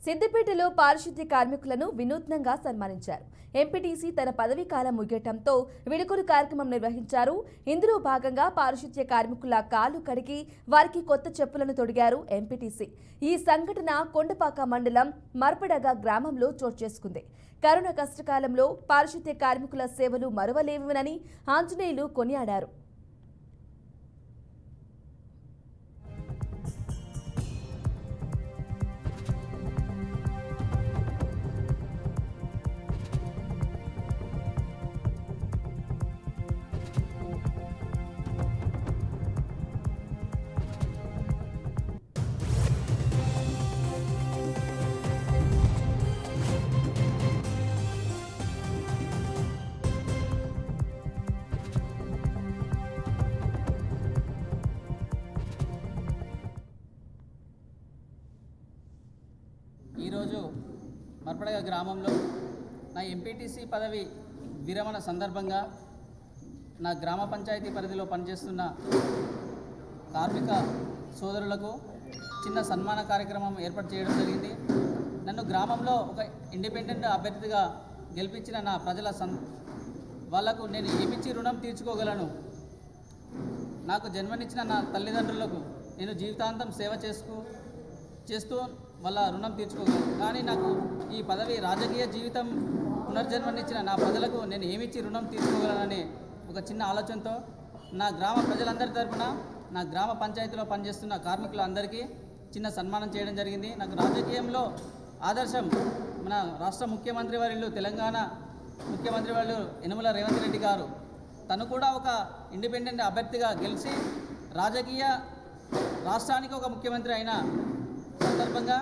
సిద్దిపేటలో పారిశుద్ధ్య కార్మికులను వినూత్నంగా సన్మానించారు. ఎంపీటీసీ తన పదవీ కాలం ముగియటంతో విడుదల కార్యక్రమం నిర్వహించారు. ఇందులో భాగంగా పారిశుద్ధ్య కార్మికుల కాలు కడిగి వారికి కొత్త చెప్పులను తొడిగారు ఎంపీటీసీ. ఈ సంఘటన కొండపాక మండలం మర్పడగ గ్రామంలో చోటు చేసుకుంది. కరోనా కష్టకాలంలో పారిశుద్ధ్య కార్మికుల సేవలు మరువలేవని ఆంజనేయులు కొనియాడారు. ఈరోజు మర్పడగ గ్రామంలో నా ఎంపీటీసీ పదవి విరమణ సందర్భంగా నా గ్రామ పంచాయతీ పరిధిలో పనిచేస్తున్న కార్మిక సోదరులకు చిన్న సన్మాన కార్యక్రమం ఏర్పాటు చేయడం జరిగింది. నన్ను గ్రామంలో ఒక ఇండిపెండెంట్ అభ్యర్థిగా గెలిపించిన నా ప్రజల వాళ్లకు నేను ఏమిచ్చి రుణం తీర్చుకోగలను? నాకు జన్మనిచ్చిన నా తల్లిదండ్రులకు నేను జీవితాంతం సేవ చేస్తూ వాళ్ళ రుణం తీర్చుకోగలను. కానీ నాకు ఈ పదవి రాజకీయ జీవితం పునర్జన్మనిచ్చిన నా ప్రజలకు నేను ఏమిచ్చి రుణం తీర్చుకోగలననే ఒక చిన్న ఆలోచనతో నా గ్రామ ప్రజలందరి తరఫున నా గ్రామ పంచాయతీలో పనిచేస్తున్న కార్మికులందరికీ చిన్న సన్మానం చేయడం జరిగింది. నాకు రాజకీయంలో ఆదర్శం మన రాష్ట్ర ముఖ్యమంత్రి వర్యులు, తెలంగాణ ముఖ్యమంత్రి వర్యులు యనమల రేవంత్ రెడ్డి గారు. తను కూడా ఒక ఇండిపెండెంట్ అభ్యర్థిగా గెలిచి రాష్ట్రానికి ఒక ముఖ్యమంత్రి అయిన సందర్భంగా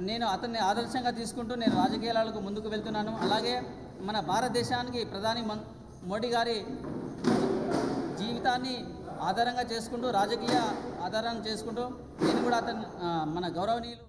నేను అతన్ని ఆదర్శంగా తీసుకుంటూ నేను రాజకీయాలకు ముందుకు వెళ్తున్నాను. అలాగే మన భారతదేశానికి ప్రధాని మోడీ గారి జీవితాన్ని ఆధారంగా చేసుకుంటూ, రాజకీయ ఆధారంగా చేసుకుంటూ నేను కూడా మన గౌరవనీయులు